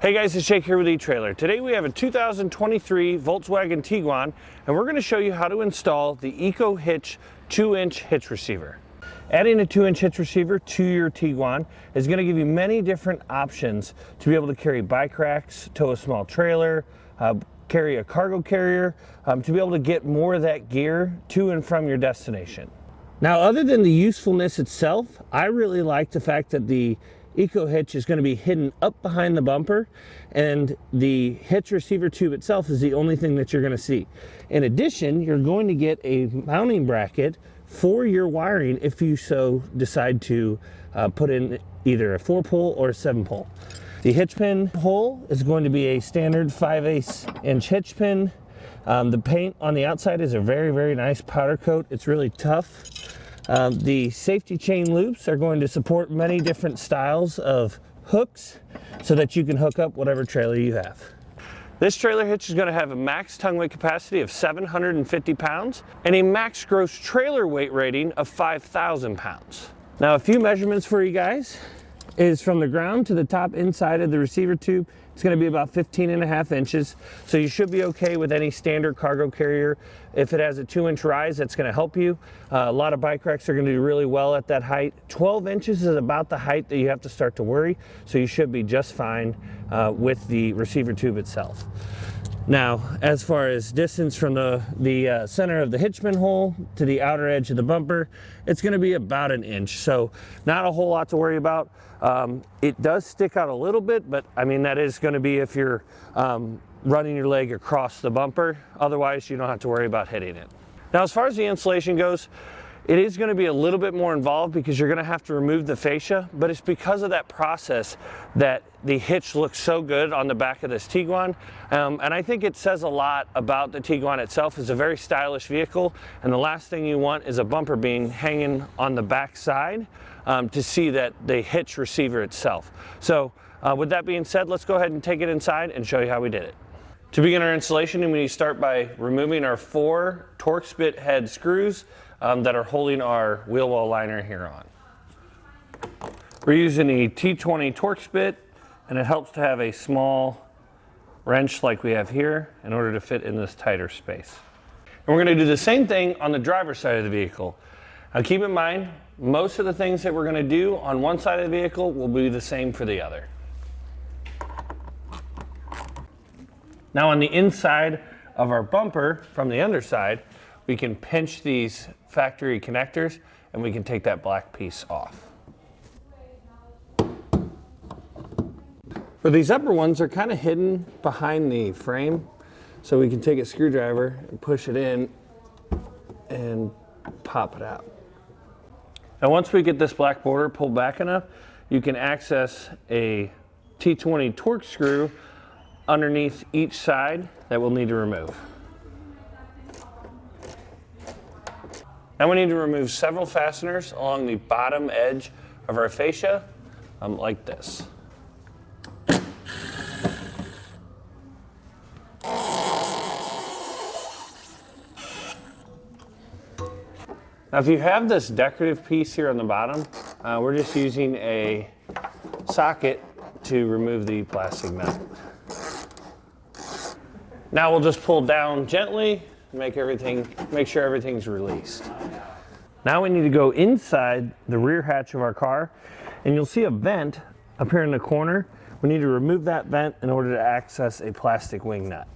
Hey guys, it's Jake here with eTrailer. Today we have a 2023 Volkswagen Tiguan, and we're going to show you how to install the EcoHitch 2-inch hitch receiver. Adding a 2-inch hitch receiver to your Tiguan is going to give you many different options to be able to carry bike racks, tow a small trailer, carry a cargo carrier, to be able to get more of that gear to and from your destination. Now, other than the usefulness itself, I really like the fact that the EcoHitch is going to be hidden up behind the bumper, and the hitch receiver tube itself is the only thing that you're going to see. In addition, you're going to get a mounting bracket for your wiring if you so decide to put in either a 4-pole or a 7-pole. The hitch pin hole is going to be a standard 5/8 inch hitch pin. The paint on the outside is a very nice powder coat. It's really tough. The safety chain loops are going to support many different styles of hooks so that you can hook up whatever trailer you have. This trailer hitch is going to have a max tongue weight capacity of 750 pounds and a max gross trailer weight rating of 5,000 pounds. Now, a few measurements for you guys is from the ground to the top inside of the receiver tube. It's going to be about 15.5 inches, so you should be okay with any standard cargo carrier. If it has a 2-inch rise, that's going to help you. A lot of bike racks are going to do really well at that height. 12 inches is about the height that you have to start to worry, so you should be just fine with the receiver tube itself. Now, as far as distance from the center of the hitch pin hole to the outer edge of the bumper, it's going to be about 1 inch, so not a whole lot to worry about. It does stick out a little bit, but I mean, that is going to be if you're running your leg across the bumper. Otherwise, you don't have to worry about hitting it. Now, as far as the installation goes, it is going to be a little bit more involved because you're going to have to remove the fascia, but it's because of that process that the hitch looks so good on the back of this Tiguan. And I think it says a lot about the Tiguan itself. It's a very stylish vehicle, and the last thing you want is a bumper being hanging on the back side to see that the hitch receiver itself. So with that being said, let's go ahead and take it inside and show you how we did it. To begin our installation, we need to start by removing our 4 Torx bit head screws that are holding our wheel well liner here on. We're using a T20 Torx bit, and it helps to have a small wrench like we have here in order to fit in this tighter space. And we're going to do the same thing on the driver's side of the vehicle. Now, keep in mind, most of the things that we're going to do on one side of the vehicle will be the same for the other. Now, on the inside of our bumper from the underside, we can pinch these factory connectors and we can take that black piece off. For these upper ones, they're kind of hidden behind the frame, so we can take a screwdriver and push it in and pop it out. Now, once we get this black border pulled back enough, you can access a T20 Torx screw underneath each side that we'll need to remove. Now we need to remove several fasteners along the bottom edge of our fascia, like this. Now, if you have this decorative piece here on the bottom, we're just using a socket to remove the plastic nut. Now we'll just pull down gently, make sure everything's released. Now we need to go inside the rear hatch of our car, and you'll see a vent up here in the corner. We need to remove that vent in order to access a plastic wing nut.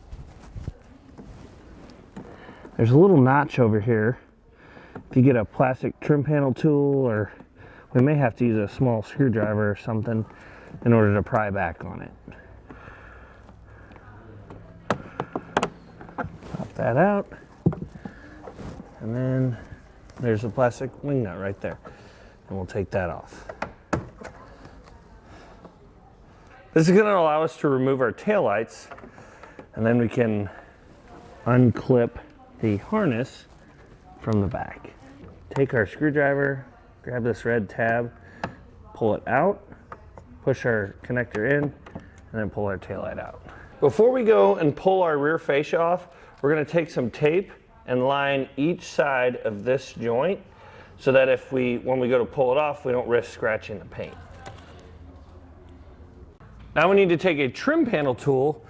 There's a little notch over here. If you get a plastic trim panel tool, or we may have to use a small screwdriver or something in order to pry back on it. Pop that out, and then there's a plastic wing nut right there, and we'll take that off. This is going to allow us to remove our taillights, and then we can unclip the harness from the back. Take our screwdriver, grab this red tab, pull it out, push our connector in, and then pull our taillight out. Before we go and pull our rear fascia off, we're going to take some tape and line each side of this joint so that when we go to pull it off, we don't risk scratching the paint. Now we need to take a trim panel tool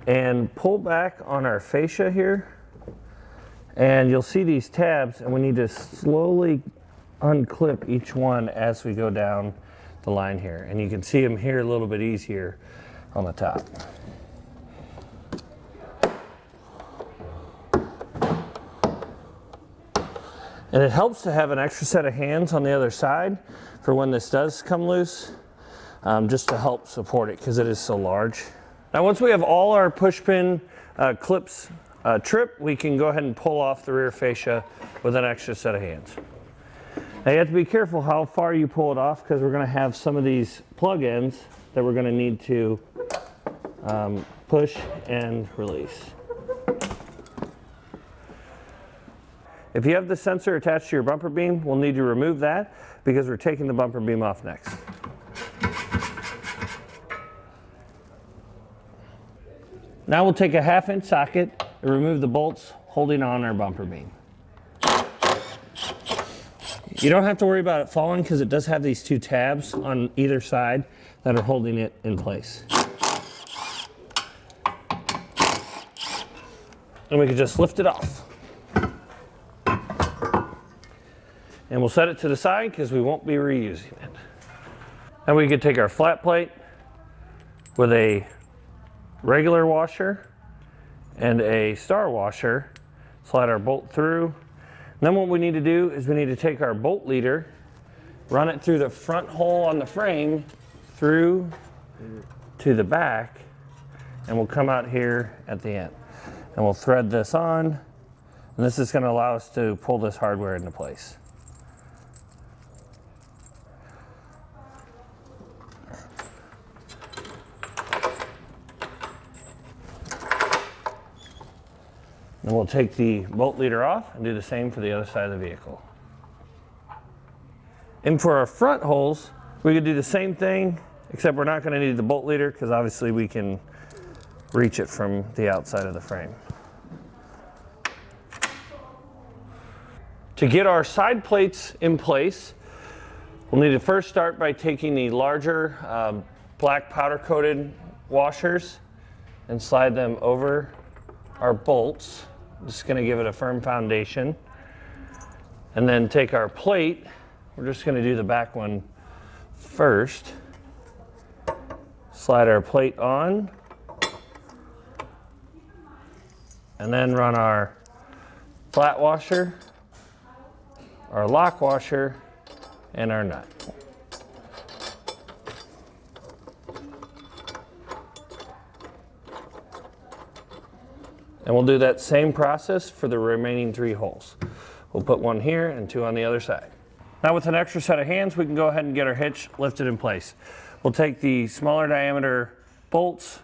and pull back on our fascia here. And you'll see these tabs, and we need to slowly unclip each one as we go down the line here. And you can see them here a little bit easier on the top. And it helps to have an extra set of hands on the other side for when this does come loose, just to help support it because it is so large. Now once we have all our push pin clips tripped, we can go ahead and pull off the rear fascia with an extra set of hands. Now you have to be careful how far you pull it off because we're going to have some of these plug ends that we're going to need to push and release. If you have the sensor attached to your bumper beam, we'll need to remove that because we're taking the bumper beam off next. Now we'll take a 1/2 inch socket and remove the bolts holding on our bumper beam. You don't have to worry about it falling because it does have these 2 tabs on either side that are holding it in place. And we can just lift it off. And we'll set it to the side because we won't be reusing it. And we could take our flat plate with a regular washer and a star washer, slide our bolt through. And then what we need to do is we need to take our bolt leader, run it through the front hole on the frame, through to the back, and we'll come out here at the end. And we'll thread this on, and this is going to allow us to pull this hardware into place. And we'll take the bolt leader off and do the same for the other side of the vehicle. And for our front holes, we could do the same thing, except we're not going to need the bolt leader because obviously we can reach it from the outside of the frame. To get our side plates in place, we'll need to first start by taking the larger black powder coated washers and slide them over our bolts. Just going to give it a firm foundation. And then take our plate. We're just going to do the back one first. Slide our plate on. And then run our flat washer, our lock washer, and our nut. And we'll do that same process for the remaining 3 holes. We'll put 1 here and 2 on the other side. Now with an extra set of hands, we can go ahead and get our hitch lifted in place. We'll take the smaller diameter bolts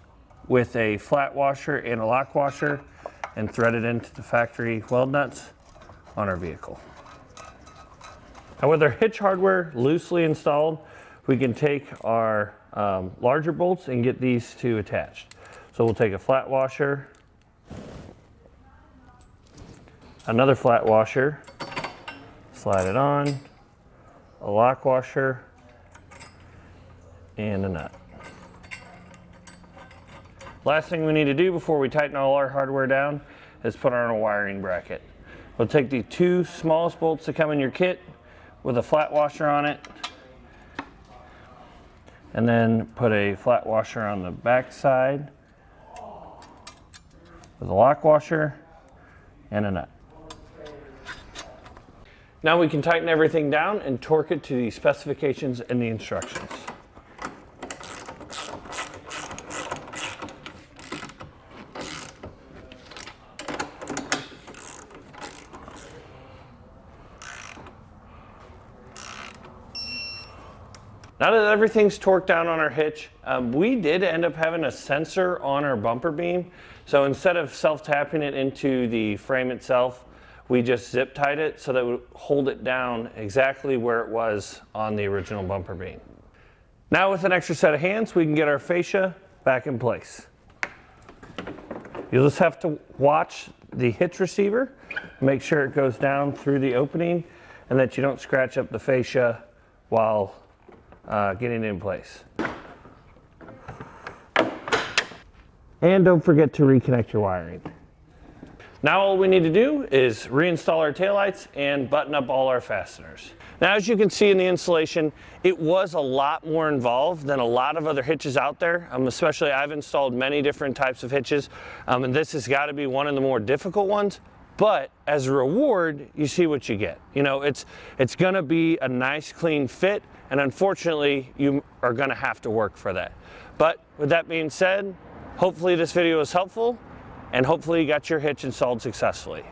with a flat washer and a lock washer and thread it into the factory weld nuts on our vehicle. Now with our hitch hardware loosely installed, we can take our larger bolts and get these 2 attached. So we'll take a flat washer, another flat washer, slide it on, a lock washer, and a nut. Last thing we need to do before we tighten all our hardware down is put on a wiring bracket. We'll take the 2 smallest bolts that come in your kit with a flat washer on it, and then put a flat washer on the back side with a lock washer and a nut. Now we can tighten everything down and torque it to the specifications and the instructions. Now that everything's torqued down on our hitch, we did end up having a sensor on our bumper beam. So instead of self-tapping it into the frame itself, we just zip tied it so that it would hold it down exactly where it was on the original bumper beam. Now with an extra set of hands, we can get our fascia back in place. You'll just have to watch the hitch receiver, make sure it goes down through the opening and that you don't scratch up the fascia while getting it in place. And don't forget to reconnect your wiring. Now all we need to do is reinstall our taillights and button up all our fasteners. Now as you can see in the installation, it was a lot more involved than a lot of other hitches out there. Especially I've installed many different types of hitches, and this has got to be one of the more difficult ones. But as a reward, you see what you get. You know, it's gonna be a nice clean fit, and unfortunately you are gonna have to work for that. But with that being said, hopefully this video was helpful, and hopefully you got your hitch installed successfully.